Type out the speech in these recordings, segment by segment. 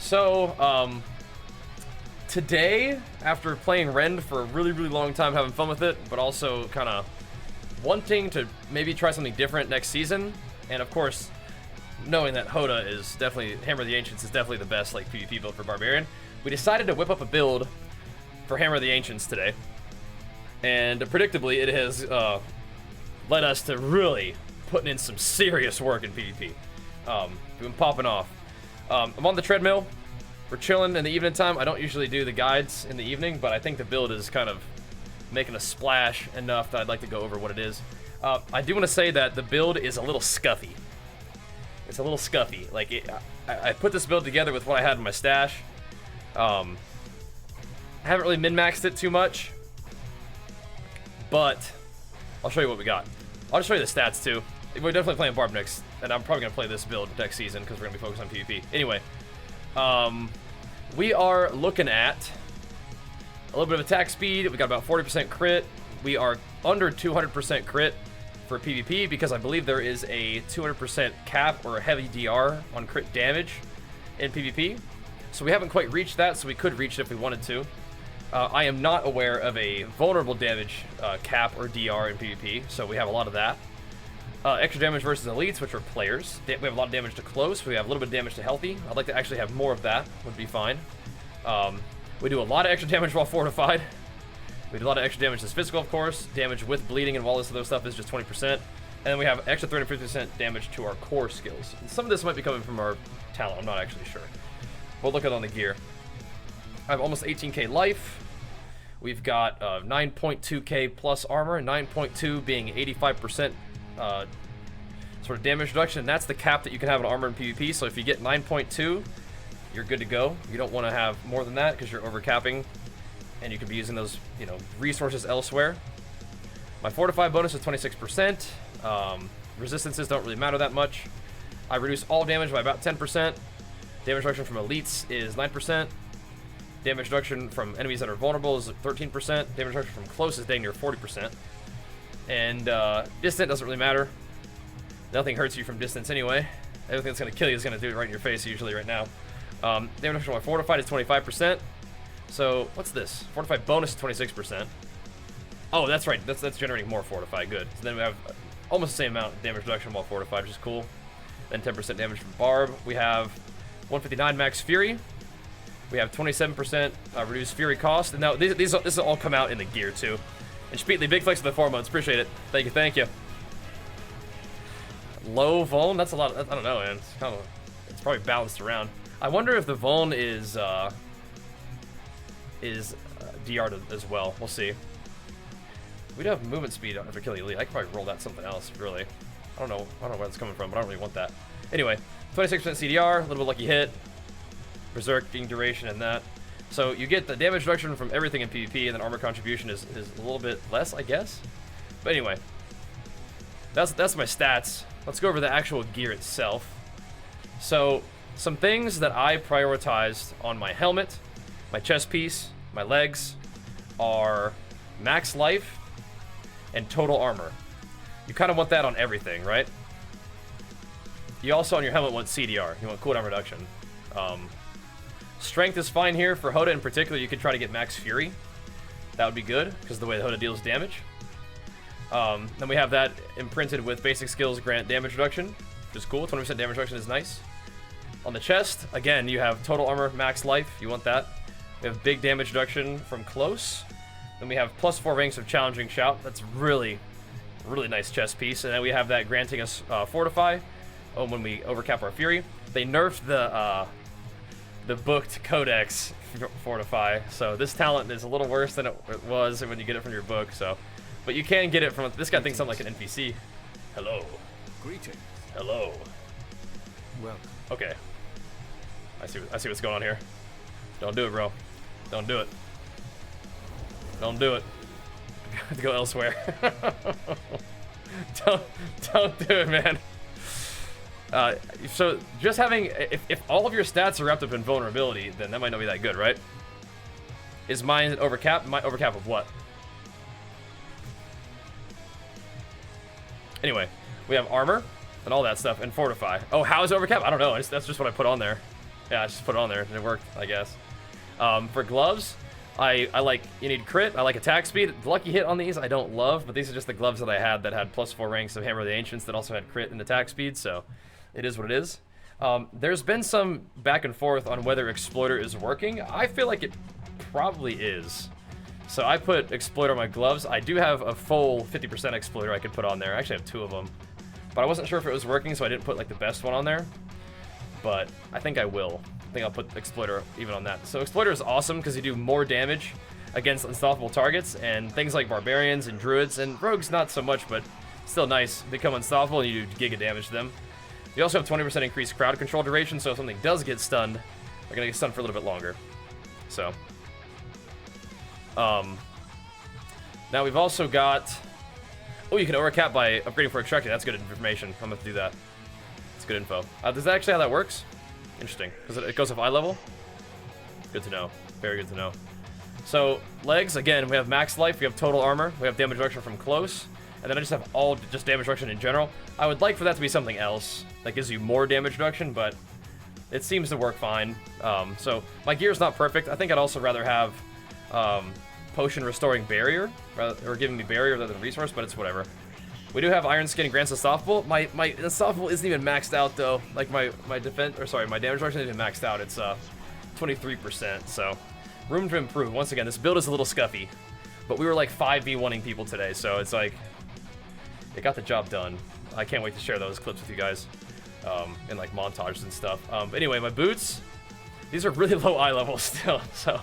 So, today, after playing Rend for a really, really long time, having fun with it, but also kind of wanting to maybe try something different next season, and of course, knowing that HotA is definitely, Hammer of the Ancients is definitely the best like PvP build for Barbarian, we decided to whip up a build for Hammer of the Ancients today. And predictably, it has led us to really putting in some serious work in PvP. We've been popping off. I'm on the treadmill. We're chilling in the evening time. I don't usually do the guides in the evening, but I think the build is kind of making a splash enough that I'd like to go over what it is. I do want to say that the build is a little scuffy. It's a little scuffy. Like, I put this build together with what I had in my stash. I haven't really min-maxed it too much, but I'll show you what we got. I'll just show you the stats too. We're definitely playing Barb next, and I'm probably gonna play this build next season because we're gonna be focused on PvP. Anyway, we are looking at a little bit of attack speed. We got about 40% crit. We are under 200% crit for PvP because I believe there is a 200% cap or a heavy DR on crit damage in PvP. So we haven't quite reached that, so we could reach it if we wanted to. I am not aware of a vulnerable damage cap or DR in PvP, so we have a lot of that. Extra damage versus elites, which are players. We have a lot of damage to close. We have a little bit of damage to healthy. I'd like to actually have more of that. Would be fine. We do a lot of extra damage while fortified. We do a lot of extra damage that's physical, of course. Damage with bleeding and all this other stuff is just 20%. And then we have extra 350% damage to our core skills. And some of this might be coming from our talent. I'm not actually sure. We'll look at it on the gear. I have almost 18k life. We've got 9.2k plus armor, 9.2 being 85% sort of damage reduction. And that's the cap that you can have in armor in PvP. So if you get 9.2, you're good to go. You don't want to have more than that because you're overcapping, and you could be using those, you know, resources elsewhere. My fortify bonus is 26%. Resistances don't really matter that much. I reduce all damage by about 10%. Damage reduction from elites is 9%. Damage reduction from enemies that are vulnerable is 13%. Damage reduction from close is dang near 40%. And distant doesn't really matter. Nothing hurts you from distance anyway. Everything that's going to kill you is going to do it right in your face usually right now. Damage reduction from my fortified is 25%. So what's this? Fortified bonus is 26%. Oh, that's right. That's generating more fortified. Good. So then we have almost the same amount of damage reduction while fortified, which is cool. Then 10% damage from Barb. We have 159 max Fury. We have 27% reduced Fury cost. And now this will all come out in the gear too. And Speedly, big flex for the 4 months. Appreciate it. Thank you, thank you. Low Vuln? That's a lot. I don't know, man. It's probably balanced around. I wonder if the Vuln is DR'd as well. We'll see. We do have movement speed after killing elite. I could probably roll that something else, really. I don't know where that's coming from, but I don't really want that. Anyway, 26% CDR, a little bit lucky hit. Berserking duration and that. So you get the damage reduction from everything in PvP, and then armor contribution is a little bit less, I guess. But anyway, that's my stats. Let's go over the actual gear itself. So some things that I prioritized on my helmet, my chest piece, my legs are max life and total armor. You kind of want that on everything, right? You also on your helmet want CDR. You want cooldown reduction. Strength is fine here. For HotA in particular, you could try to get max Fury. That would be good, because of the way the HotA deals damage. Then we have that imprinted with basic skills grant damage reduction, which is cool. 20% damage reduction is nice. On the chest, again, you have total armor, max life. You want that. We have big damage reduction from close. Then we have +4 ranks of challenging shout. That's really, really nice chest piece. And then we have that granting us fortify when we overcap our Fury. They nerfed the booked codex fortify, so this talent is a little worse than it was when you get it from your book. So, but you can get it from this guy. Thinks I'm like an NPC. Hello. Greetings. Hello. Welcome. Okay. I see what's going on here. Don't do it, bro. Don't do it. Don't do it. To go elsewhere. don't do it, man. So just having, if all of your stats are wrapped up in vulnerability, then that might not be that good, right? Is mine overcap? My overcap of what? Anyway, we have armor and all that stuff, and fortify. Oh, how is overcap? I don't know. That's just what I put on there. Yeah, I just put it on there and it worked, I guess. For gloves, I like, you need crit, I like attack speed. The lucky hit on these I don't love, but these are just the gloves that I had that had +4 ranks of Hammer of the Ancients that also had crit and attack speed, so it is what it is. There's been some back and forth on whether Exploiter is working. I feel like it probably is. So I put Exploiter on my gloves. I do have a full 50% Exploiter I could put on there. I actually have 2 of them. But I wasn't sure if it was working, so I didn't put like the best one on there. But I think I will. I think I'll put Exploiter even on that. So Exploiter is awesome because you do more damage against unstoppable targets, and things like Barbarians and Druids, and Rogues not so much, but still nice. Become unstoppable and you do giga damage to them. You also have 20% increased crowd control duration, so if something does get stunned, they're gonna get stunned for a little bit longer. So, now we've also got, oh, you can overcap by upgrading for extracting. That's good information. I'm gonna have to do that. It's good info. Is that actually how that works? Interesting, because it goes up eye level. Good to know. Very good to know. So legs, again, we have max life, we have total armor, we have damage reduction from close, and then I just have all just damage reduction in general. I would like for that to be something else that gives you more damage reduction, but it seems to work fine. So my gear's not perfect. I think I'd also rather have potion restoring barrier, or giving me barrier rather than resource, but it's whatever. We do have Iron Skin and Grants Unstoppable. My Unstoppable isn't even maxed out though. Like my defense, or sorry, my damage reduction isn't even maxed out. It's 23%, so room to improve. Once again, this build is a little scuffy, but we were like 5v1ing people today, so it's like, it got the job done. I can't wait to share those clips with you guys in like montages and stuff. But anyway, my boots, these are really low eye level still, so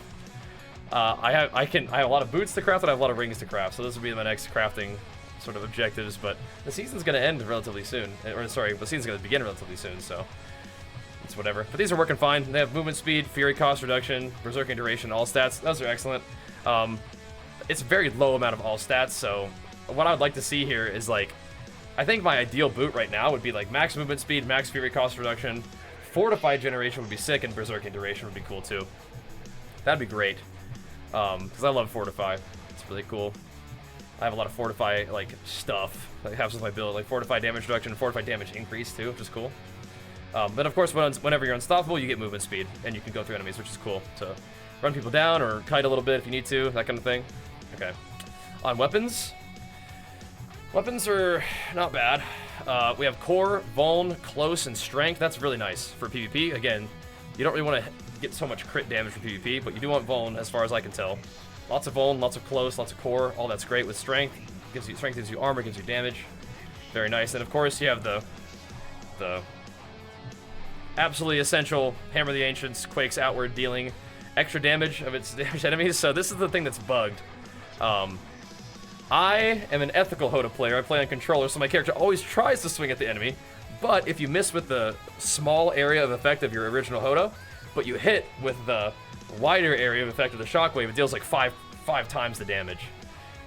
I have a lot of boots to craft and I have a lot of rings to craft, so this will be my next crafting sort of objectives. But the season's gonna end relatively soon, or sorry, the season's gonna begin relatively soon, so it's whatever. But these are working fine. They have movement speed, fury cost reduction, berserking duration, all stats. Those are excellent. It's a very low amount of all stats, so what I would like to see here is like, I think my ideal boot right now would be like max movement speed, max fury cost reduction, fortify generation would be sick, and berserking duration would be cool too. That'd be great, because I love fortify. It's really cool. I have a lot of fortify like stuff that happens with my build, like fortify damage reduction, fortify damage increase too, which is cool. Then of course, whenever you're unstoppable, you get movement speed, and you can go through enemies, which is cool to run people down or kite a little bit if you need to, that kind of thing. Okay. On weapons. Weapons are not bad. We have core, vuln, close, and strength. That's really nice for PvP. Again, you don't really want to get so much crit damage for PvP, but you do want vuln as far as I can tell. Lots of vuln, lots of close, lots of core. All that's great with strength. Strength gives you armor, gives you damage. Very nice. And of course, you have the absolutely essential Hammer of the Ancients, Quake's outward, dealing extra damage of its damaged enemies. So this is the thing that's bugged. I am an ethical HotA player. I play on controller, so my character always tries to swing at the enemy. But if you miss with the small area of effect of your original HotA, but you hit with the wider area of effect of the shockwave, it deals like five times the damage.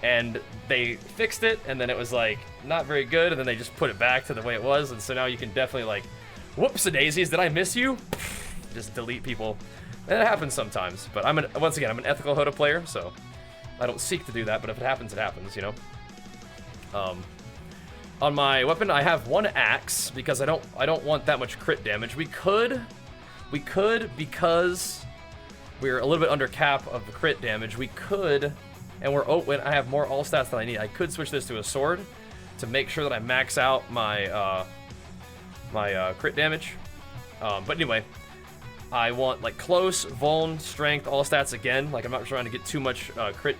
And they fixed it, and then it was like not very good, and then they just put it back to the way it was, and so now you can definitely like, whoops-a-daisies, did I miss you? Just delete people. And it happens sometimes, but once again, I'm an ethical HotA player, so I don't seek to do that, but if it happens, you know? On my weapon, I have one axe, because I don't want that much crit damage. We could, because we're a little bit under cap of the crit damage, we could, and when I have more all stats than I need, I could switch this to a sword to make sure that I max out my, crit damage. But anyway, I want like close, vuln, strength, all stats again. Like I'm not trying to get too much crit,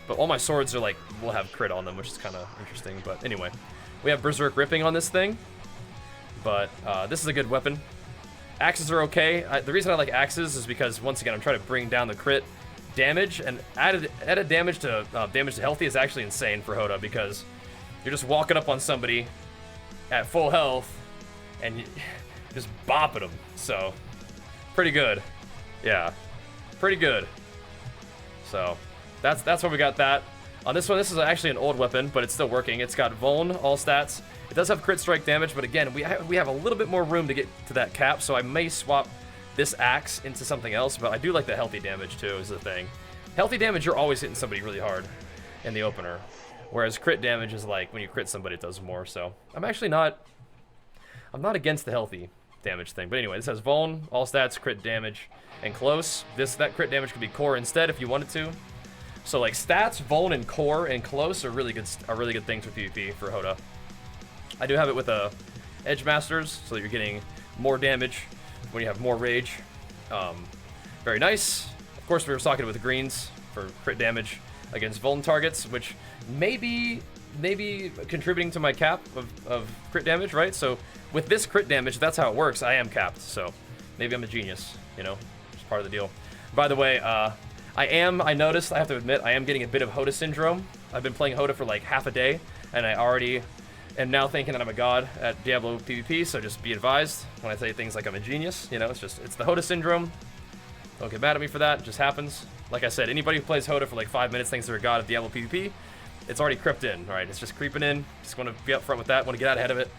but all my swords are like, will have crit on them, which is kind of interesting. But anyway, we have berserk ripping on this thing, but this is a good weapon. Axes are okay. The reason I like axes is because once again, I'm trying to bring down the crit damage, and added damage to healthy is actually insane for HotA, because you're just walking up on somebody at full health and just bopping them. So pretty good. Yeah, pretty good. So that's why we got that. On this one, this is actually an old weapon, but it's still working. It's got vuln, all stats. It does have crit strike damage, but again, we have a little bit more room to get to that cap, so I may swap this axe into something else, but I do like the healthy damage too, is the thing. Healthy damage, you're always hitting somebody really hard in the opener, whereas crit damage is like, when you crit somebody, it does more, so I'm not against the healthy, damage thing. But anyway, this has Vuln, all stats, crit damage, and close. That crit damage could be core instead if you wanted to. So like stats, Vuln, and core and close are really good things for PvP for HotA. I do have it with Edge Masters, so that you're getting more damage when you have more rage. Very nice. Of course, we were socketed with greens for crit damage against Vuln targets, which may be contributing to my cap of crit damage, right? So with this crit damage, that's how it works. I am capped, so maybe I'm a genius, you know? It's part of the deal. By the way, I noticed, I have to admit, I am getting a bit of HotA syndrome. I've been playing HotA for like half a day, and I already am now thinking that I'm a god at Diablo PvP, so just be advised when I say things like I'm a genius, you know? It's the HotA syndrome. Don't get mad at me for that, it just happens. Like I said, anybody who plays HotA for like 5 minutes thinks they're a god at Diablo PvP. It's already crept in, alright? It's just creeping in. Just want to be upfront with that, want to get out ahead of it.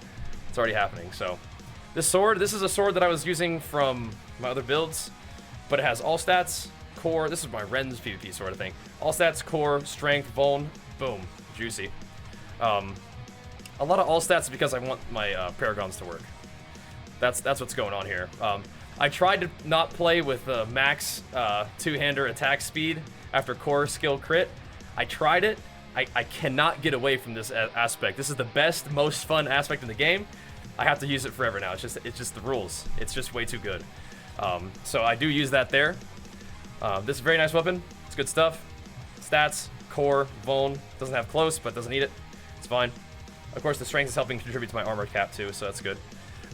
It's already happening, so. This is a sword that I was using from my other builds, but it has all stats, core, this is my Ren's PvP sword, I think. All stats, core, strength, vuln, boom, juicy. A lot of all stats because I want my Paragons to work. That's what's going on here. I tried to not play with max two-hander attack speed after core skill crit. I tried it. I cannot get away from this aspect. This is the best, most fun aspect in the game. I have to use it forever now. It's just the rules. It's just way too good. So I do use that there. This is a very nice weapon. It's good stuff. Stats, core, vuln. Doesn't have close, but doesn't need it. It's fine. Of course, the strength is helping contribute to my armor cap too, so that's good.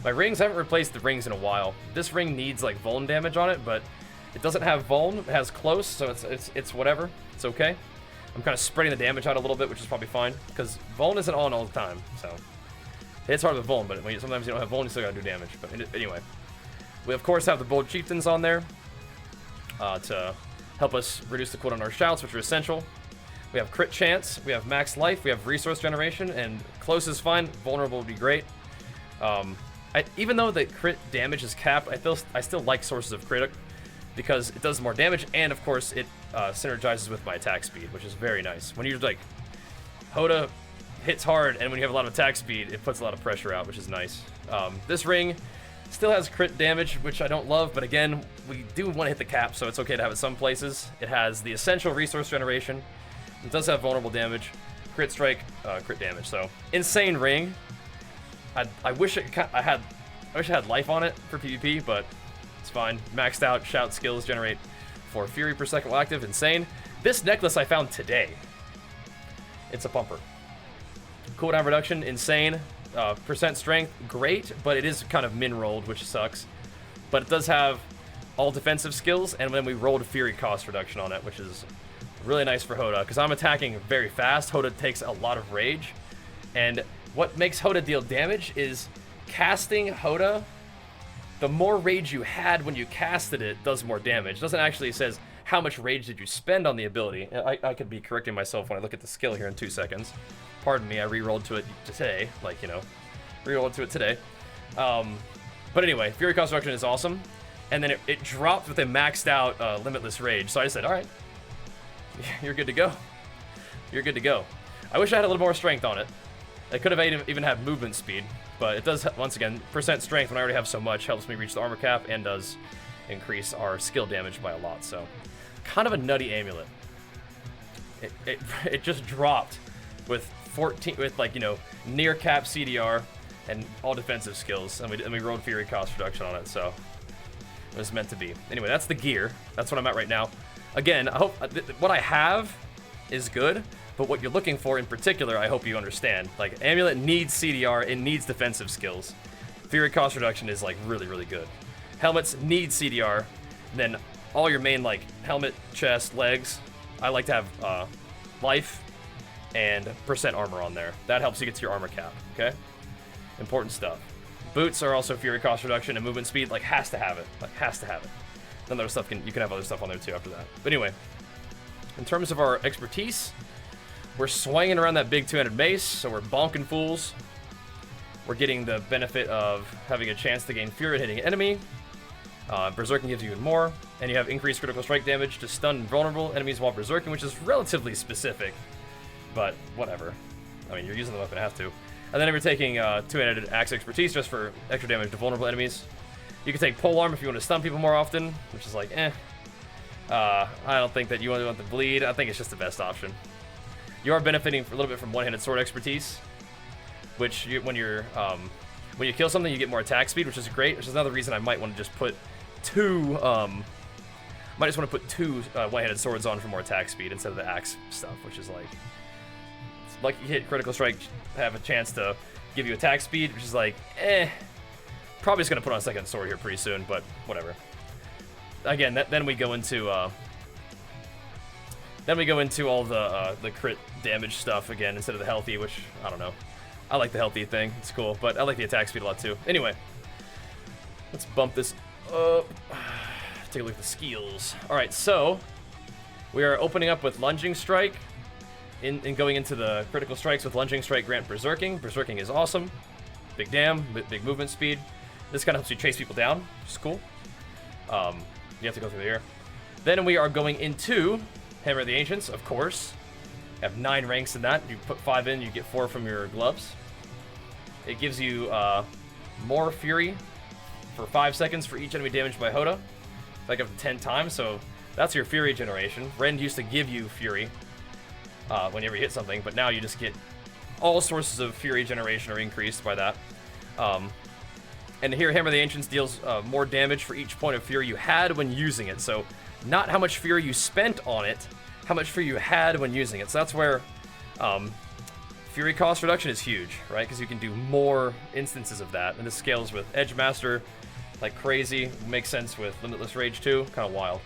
My rings, I haven't replaced the rings in a while. This ring needs like vuln damage on it, but it doesn't have vuln. It has close, so it's whatever. It's okay. I'm kind of spreading the damage out a little bit, which is probably fine, because vuln isn't on all the time, so. It's hard with vuln, but sometimes you don't have vuln, you still gotta do damage. But anyway. We, of course, have the Bold Chieftains on there to help us reduce the cooldown on our shouts, which are essential. We have crit chance, we have max life, we have resource generation, and close is fine, vulnerable would be great. Even though the crit damage is capped, I still like sources of crit because it does more damage, and of course it synergizes with my attack speed, which is very nice. When you're like, HotA hits hard, and when you have a lot of attack speed, it puts a lot of pressure out, which is nice. This ring still has crit damage, which I don't love, but again, we do want to hit the cap, so it's okay to have it some places. It has the essential resource generation. It does have vulnerable damage, crit strike, crit damage. So insane ring. I wish I had life on it for PvP, but it's fine. Maxed out shout skills generate 4 fury per second while active. Insane. This necklace I found today. It's a pumper. Cooldown reduction, insane. Percent strength, great, but it is kind of min-rolled, which sucks. But it does have all defensive skills, and then we rolled fury cost reduction on it, which is really nice for HotA, because I'm attacking very fast. HotA takes a lot of rage, and what makes HotA deal damage is casting HotA. The more rage you had when you casted it does more damage. It doesn't actually says how much rage did you spend on the ability. I could be correcting myself when I look at the skill here in 2 seconds. Pardon me, I re-rolled to it today, like, you know, re-rolled to it today. But anyway, Fury Cost Reduction is awesome. And then it dropped with a maxed out Limitless Rage. So I said, alright, you're good to go. You're good to go. I wish I had a little more strength on it. I could have even had movement speed, but it does, once again, percent strength when I already have so much helps me reach the armor cap and does increase our skill damage by a lot. So, kind of a nutty amulet. It just dropped with 14, with like, you know, near cap CDR and all defensive skills, and we rolled Fury Cost Reduction on it, so it was meant to be. Anyway, that's the gear. That's what I'm at right now. Again, I hope what I have is good, but what you're looking for in particular, I hope you understand. Like, amulet needs CDR, it needs defensive skills. Fury Cost Reduction is like really, really good. Helmets need CDR, then all your main like helmet, chest, legs. I like to have life and percent armor on there. That helps you get to your armor cap, okay? Important stuff. Boots are also Fury Cost Reduction, and movement speed, like, has to have it. Like, has to have it. Then other stuff you can have other stuff on there too after that. But anyway, in terms of our expertise, we're swinging around that big two-handed mace, so we're bonking fools. We're getting the benefit of having a chance to gain Fury hitting an enemy. Berserking gives you even more, and you have increased critical strike damage to stun and vulnerable enemies while berserking, which is relatively specific, but whatever. I mean, you're using the weapon, have to. And then if you're taking two-handed axe expertise just for extra damage to vulnerable enemies, You can take Polearm if you want to stun people more often, which is like, eh. I don't think that you want the bleed. I think it's just the best option. You are benefiting a little bit from one-handed sword expertise, which when you kill something, you get more attack speed, which is great. Which is another reason I might want to just put two one-handed swords on for more attack speed instead of the axe stuff, which is like you hit critical strike, have a chance to give you attack speed, which is like, eh. Probably just gonna put on a second sword here pretty soon, but whatever. Again, then we go into all the crit damage stuff again instead of the healthy, which I don't know. I like the healthy thing; it's cool, but I like the attack speed a lot too. Anyway, let's bump this up. Take a look at the skills. All right, so we are opening up with lunging strike, and going into the critical strikes with lunging strike grant berserking. Berserking is awesome. Big dam, big movement speed. This kind of helps you chase people down, which is cool. You have to go through the air. Then we are going into Hammer of the Ancients, of course. Have 9 ranks in that. You put 5 in, you get 4 from your gloves. It gives you more Fury for 5 seconds for each enemy damaged by HotA. Like up to 10 times, so that's your Fury generation. Rend used to give you Fury whenever you hit something, but now you just get all sources of Fury generation are increased by that. And here, Hammer of the Ancients deals more damage for each point of Fury you had when using it. So, not how much Fury you spent on it, how much Fury you had when using it. So that's where Fury cost reduction is huge, right? Because you can do more instances of that. And this scales with Edge Master like crazy. Makes sense with Limitless Rage too. Kind of wild.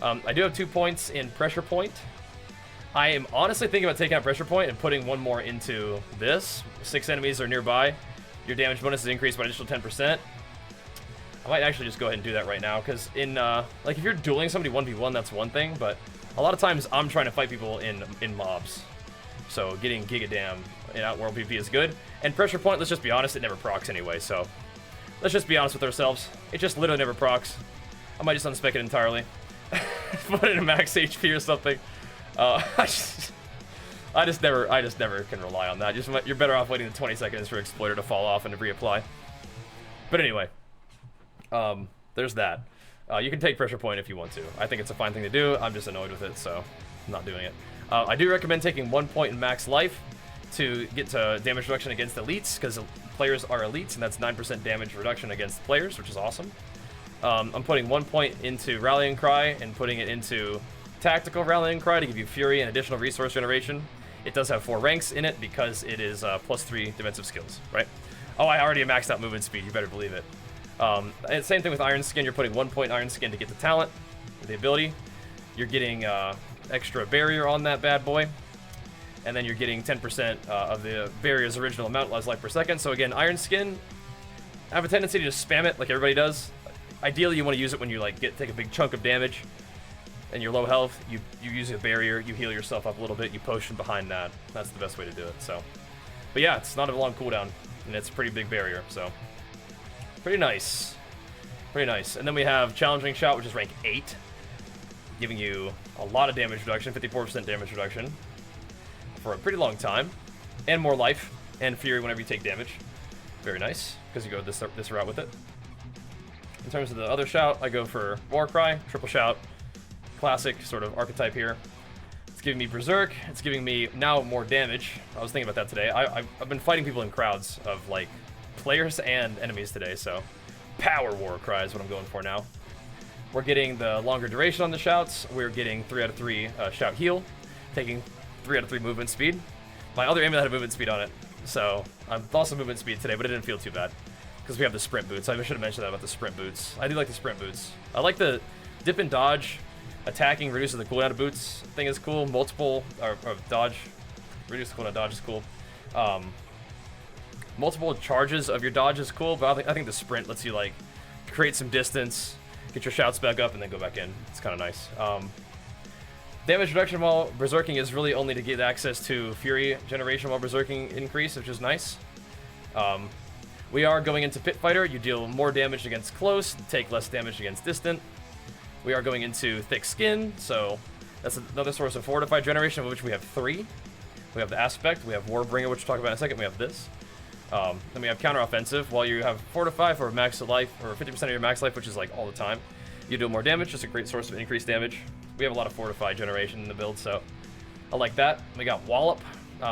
I do have 2 points in Pressure Point. I am honestly thinking about taking out Pressure Point and putting 1 more into this. 6 enemies are nearby. Your damage bonus is increased by an additional 10%. I might actually just go ahead and do that right now, because in, like, if you're dueling somebody 1v1, that's one thing, but a lot of times I'm trying to fight people in mobs. So getting Giga Dam in Outworld PvP is good. And Pressure Point, let's just be honest, it never procs anyway, so let's just be honest with ourselves. It just literally never procs. I might just unspec it entirely. Put it in max HP or something. I just never can rely on that. You're better off waiting the 20 seconds for Exploiter to fall off and to reapply. But anyway, there's that. You can take Pressure Point if you want to. I think it's a fine thing to do. I'm just annoyed with it, so I'm not doing it. I do recommend taking 1 point in max life to get to damage reduction against elites, because players are elites, and that's 9% damage reduction against players, which is awesome. I'm putting 1 point into Rallying Cry and putting it into Tactical Rallying Cry to give you Fury and additional resource generation. It does have 4 ranks in it because it is +3 defensive skills, right? Oh, I already maxed out movement speed. You better believe it. And same thing with Iron Skin. You're putting 1 point Iron Skin to get the talent, the ability. You're getting extra barrier on that bad boy. And then you're getting 10% of the barrier's original amount less life per second. So again, Iron Skin, I have a tendency to just spam it like everybody does. Ideally, you want to use it when you like take a big chunk of damage and you're low health. You use a barrier, you heal yourself up a little bit, you potion behind that. That's the best way to do it. So, but yeah, it's not a long cooldown and it's a pretty big barrier. So, pretty nice, pretty nice. And then we have Challenging Shout, which is rank 8, giving you a lot of damage reduction, 54% damage reduction for a pretty long time, and more life and Fury whenever you take damage. Very nice, because you go this route with it. In terms of the other shout, I go for Warcry, Triple Shout, classic sort of archetype here. It's giving me Berserk, it's giving me now more damage. I was thinking about that today. I've been fighting people in crowds of like players and enemies today, so Power Warcry is what I'm going for now. We're getting the longer duration on the shouts. We're getting 3 out of 3 shout heal, taking 3 out of 3 movement speed. My other amulet had movement speed on it, so I've lost some movement speed today, but it didn't feel too bad because we have the sprint boots. I should have mentioned that about the sprint boots. I do like the sprint boots. I like the dip and dodge. Attacking reduces the cooldown of boots thing is cool. Multiple or dodge reduce the cooldown of dodge is cool. Multiple charges of your dodge is cool, but I think the sprint lets you like create some distance, get your shouts back up, and then go back in. It's kind of nice. Damage reduction while berserking is really only to get access to Fury generation while berserking increase, which is nice. We are going into Pit Fighter. You deal more damage against close, take less damage against distant. We are going into Thick Skin, so that's another source of fortified generation, of which we have 3. We have the Aspect, we have Warbringer, which we'll talk about in a second, we have this. Then we have counter-offensive. While you have Fortify for max life, or 50% of your max life, which is like all the time, you do more damage. Just a great source of increased damage. We have a lot of Fortify generation in the build, so I like that. We got Wallop.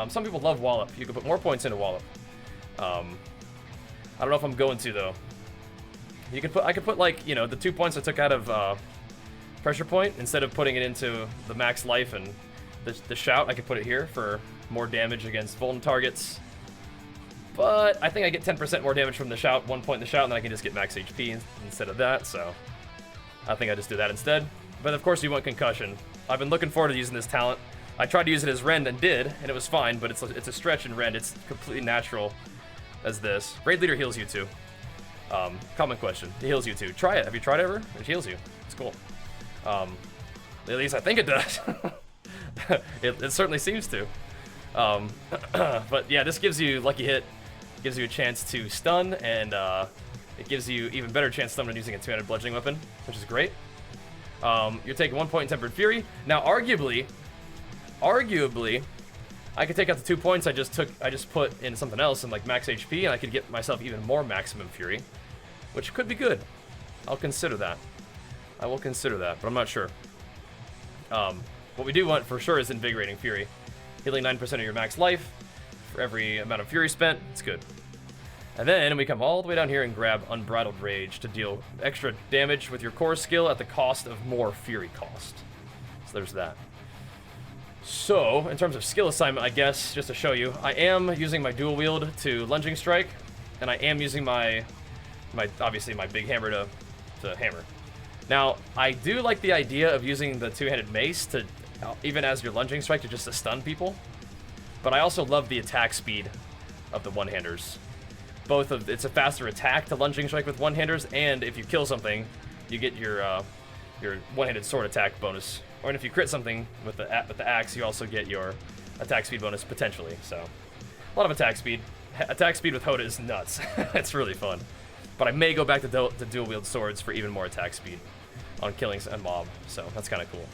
Some people love Wallop. You can put more points into Wallop. I don't know if I'm going to, though. You could put, I could put, like, you know, the 2 points I took out of Pressure Point, instead of putting it into the max life and the Shout, I could put it here for more damage against vuln targets. But I think I get 10% more damage from the Shout, 1 point in the Shout, and then I can just get max HP instead of that, so I think I just do that instead. But of course you want Concussion. I've been looking forward to using this talent. I tried to use it as Rend and did, and it was fine, but it's a stretch in Rend. It's completely natural as this. Raid Leader heals you too. Common question. It heals you too. Try it. Have you tried it ever? It heals you. It's cool. At least I think it does. it certainly seems to. But yeah, this gives you Lucky Hit. Gives you a chance to stun, and it gives you even better chance to stun when using a two-handed bludgeoning weapon, which is great. You're taking 1 point in Tempered Fury. Now, arguably, I could take out the 2 points I just put in something else and like max HP, and I could get myself even more maximum Fury, which could be good. I'll consider that. I will consider that, but I'm not sure. What we do want for sure is Invigorating Fury. Healing 9% of your max life for every amount of Fury spent. It's good. And then we come all the way down here and grab Unbridled Rage to deal extra damage with your core skill at the cost of more Fury cost. So there's that. So, in terms of skill assignment, I guess, just to show you, I am using my dual wield to Lunging Strike, and I am using my obviously my big hammer to hammer. Now, I do like the idea of using the two-handed mace to, even as your Lunging Strike, to just to stun people. But I also love the attack speed of the one-handers. It's a faster attack to Lunging Strike with one-handers, and if you kill something, you get your one-handed sword attack bonus. Or if you crit something with the axe, you also get your attack speed bonus potentially. So, a lot of attack speed. Attack speed with HotA is nuts. It's really fun. But I may go back to dual wield swords for even more attack speed on killing a mob. So that's kind of cool.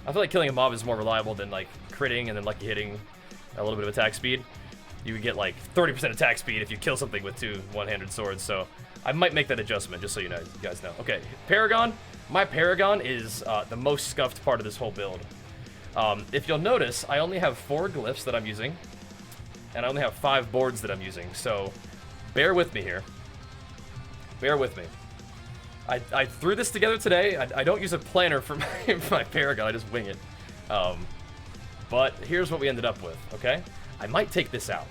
I feel like killing a mob is more reliable than like critting and then lucky hitting a little bit of attack speed. You get like 30% attack speed if you kill something with two one-handed swords. So I might make that adjustment just so you guys know. Okay, Paragon. My Paragon is the most scuffed part of this whole build. If you'll notice, I only have 4 glyphs that I'm using, and I only have 5 boards that I'm using, so bear with me here. Bear with me. I threw this together today. I don't use a planner for my Paragon, I just wing it. But here's what we ended up with, okay? I might take this out.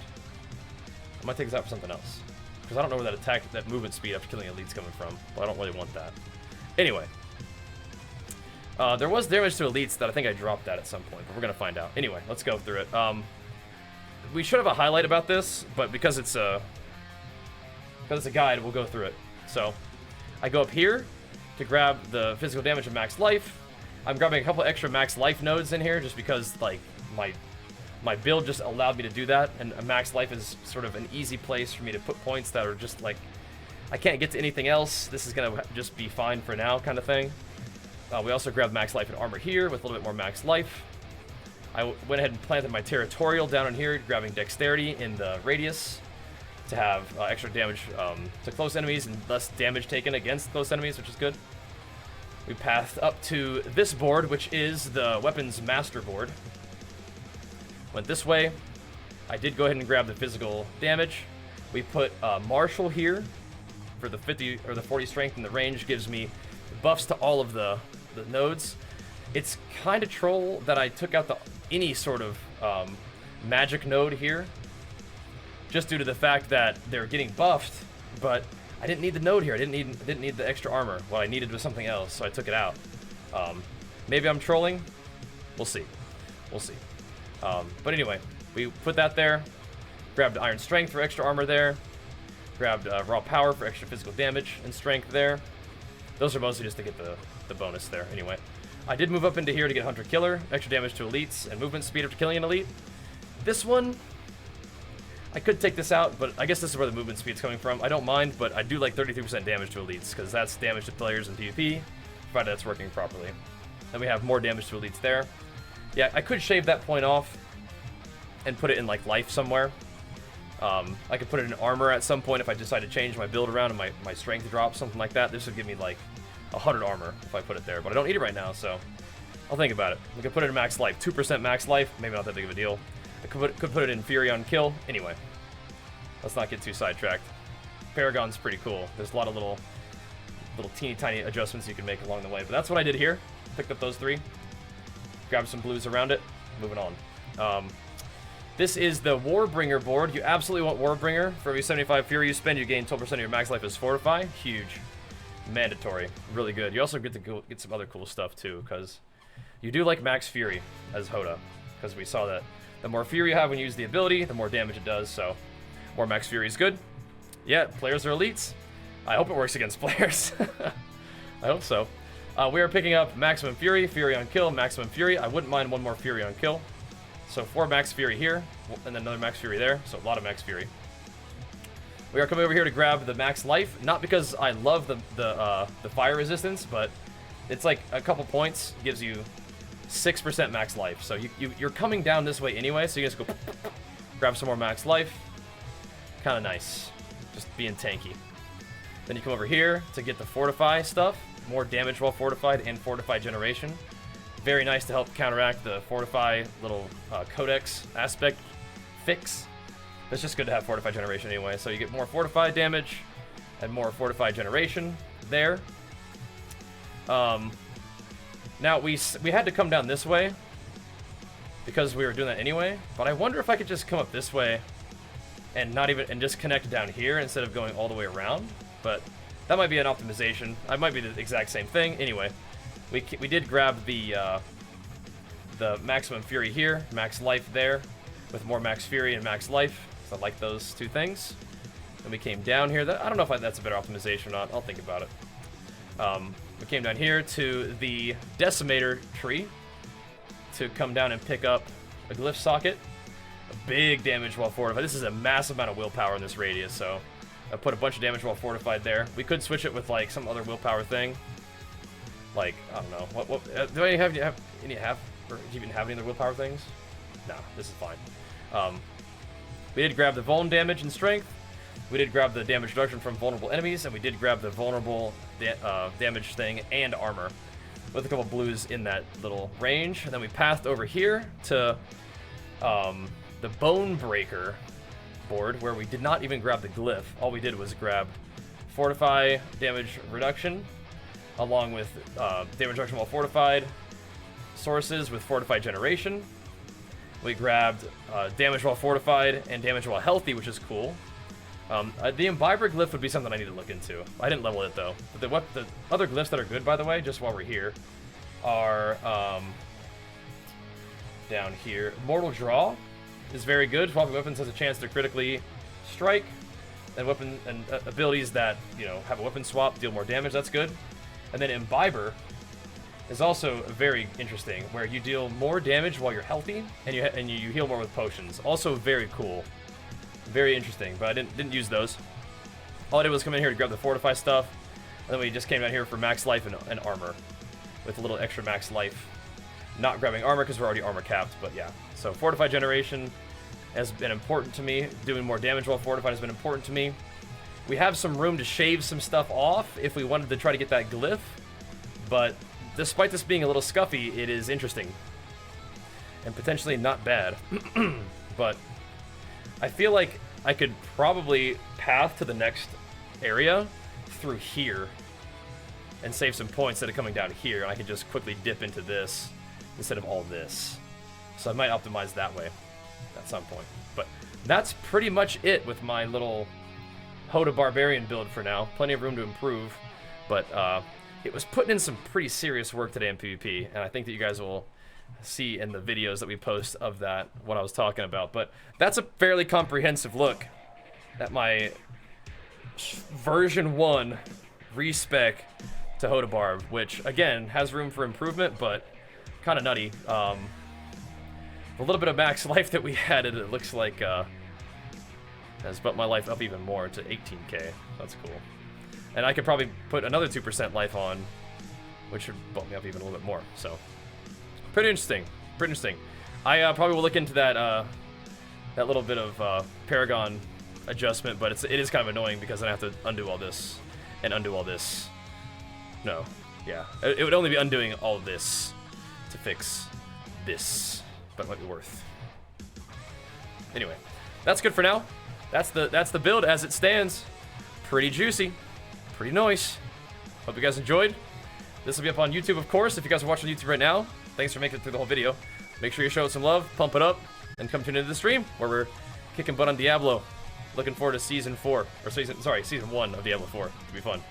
I might take this out for something else, because I don't know where that movement speed after killing elite's coming from, but I don't really want that. Anyway. There was damage to elites that I think I dropped that at some point, but we're going to find out. Anyway, let's go through it. We should have a highlight about this, but because it's a guide, we'll go through it. So, I go up here to grab the physical damage of max life. I'm grabbing a couple extra max life nodes in here just because, like, my build just allowed me to do that, and a max life is sort of an easy place for me to put points that are just, like, I can't get to anything else. This is going to just be fine for now kind of thing. We also grabbed max life and armor here with a little bit more max life. I went ahead and planted my territorial down in here, grabbing dexterity in the radius to have extra damage to close enemies and less damage taken against close enemies, which is good. We passed up to this board, which is the weapons master board. Went this way. I did go ahead and grab the physical damage. We put Marshal here for the 50 or the 40 strength, and the range gives me buffs to all of the nodes. It's kind of troll that I took out any sort of magic node here, just due to the fact that they're getting buffed, but I didn't need the node here. I didn't need the extra armor. What I needed was something else, so I took it out. Maybe I'm trolling. We'll see. We'll see. But anyway, we put that there. Grabbed Iron Strength for extra armor there. Grabbed Raw Power for extra physical damage and strength there. Those are mostly just to get the bonus there. Anyway, I did move up into here to get Hunter Killer, extra damage to elites, and movement speed after killing an elite. This one, I could take this out, but I guess this is where the movement speed's coming from. I don't mind, but I do like 33% damage to elites, because that's damage to players in PvP, provided that's working properly. Then we have more damage to elites there. Yeah, I could shave that point off and put it in like life somewhere. I could put it in armor at some point if I decide to change my build around and my strength drops, something like that. This would give me like 100 armor if I put it there, but I don't need it right now, so I'll think about it. We could put it in max life, 2% max life, maybe not that big of a deal. I could put it in Fury on kill. Anyway, let's not get too sidetracked. Paragon's pretty cool. There's a lot of little teeny tiny adjustments you can make along the way, but that's what I did here. Picked up those 3, grabbed some blues around it, moving on. This is the Warbringer board. You absolutely want Warbringer. For every 75 Fury you spend, you gain 12% of your max life as Fortify. Huge. Mandatory. Really good. You also get to get some other cool stuff too, because you do like max Fury as HotA, because we saw that the more Fury you have when you use the ability, the more damage it does, so more max Fury is good. Yeah, players are elites. I hope it works against players. I hope so. We are picking up maximum Fury, Fury on kill, maximum Fury. I wouldn't mind one more Fury on kill. So 4 max Fury here, and then another max Fury there, so a lot of max Fury. We are coming over here to grab the max life, not because I love the fire resistance, but it's like a couple points, gives you 6% max life. So you're coming down this way anyway, so you just go grab some more max life. Kind of nice, just being tanky. Then you come over here to get the Fortify stuff, more damage while fortified and Fortify generation. Very nice to help counteract the Fortify little codex aspect fix. It's just good to have Fortify generation anyway. So you get more Fortify damage and more Fortify generation there. Now we had to come down this way because we were doing that anyway. But I wonder if I could just come up this way and just connect down here instead of going all the way around. But that might be an optimization. I might be the exact same thing. Anyway. We did grab the maximum Fury here, max life there, with more max Fury and max life. So I like those 2 things. Then we came down here. I don't know if that's a better optimization or not. I'll think about it. We came down here to the Decimator tree to come down and pick up a glyph socket. A big damage while fortified. This is a massive amount of willpower in this radius, so I put a bunch of damage while fortified there. We could switch it with like some other willpower thing. Like, I don't know. What do I have any or do you even have any other willpower things? No, this is fine. We did grab the vuln damage and strength. We did grab the damage reduction from vulnerable enemies, and we did grab the vulnerable damage thing and armor with a couple blues in that little range. And then we passed over here to the Bone Breaker board, where we did not even grab the glyph. All we did was grab Fortify damage reduction, along with damage reduction while fortified, sources with Fortify generation. We grabbed damage while fortified and damage while healthy, which is cool. The Imbiber glyph would be something I need to look into. I didn't level it though. But the other glyphs that are good, by the way, just while we're here, are down here. Mortal Draw is very good. Swapping weapons has a chance to critically strike, and weapon and abilities that have a weapon swap deal more damage. That's good. And then Imbiber is also very interesting, where you deal more damage while you're healthy, and you heal more with potions. Also very cool, very interesting. But I didn't use those. All I did was come in here to grab the Fortify stuff, and then we just came down here for max life and armor, with a little extra max life. Not grabbing armor because we're already armor capped, but yeah. So Fortify generation has been important to me. Doing more damage while fortified has been important to me. We have some room to shave some stuff off if we wanted to try to get that glyph, but despite this being a little scuffy, it is interesting and potentially not bad. But I feel like I could probably path to the next area through here and save some points instead of coming down here, and I can just quickly dip into this instead of all this. So I might optimize that way at some point. But that's pretty much it with my little HotA Barbarian build for now. Plenty of room to improve, but it was putting in some pretty serious work today in PvP, and I think that you guys will see in the videos that we post of that what I was talking about. But that's a fairly comprehensive look at my version 1 respec to HotA Barb, which again has room for improvement, but kind of nutty. A little bit of max life that we added, it looks like has bumped my life up even more to 18k. That's cool. And I could probably put another 2% life on, which would bump me up even a little bit more. So pretty interesting. Pretty interesting. I probably will look into that that little bit of Paragon adjustment, but it is kind of annoying because then I have to undo all this and undo all this. No, yeah, it would only be undoing all of this to fix this, but it might be worth. Anyway, that's good for now. That's the build as it stands. Pretty juicy, pretty nice. Hope you guys enjoyed. This will be up on YouTube, of course. If you guys are watching YouTube right now, thanks for making it through the whole video. Make sure you show it some love, pump it up, and come tune into the stream where we're kicking butt on Diablo. Looking forward to season 1 of Diablo 4. It'll be fun.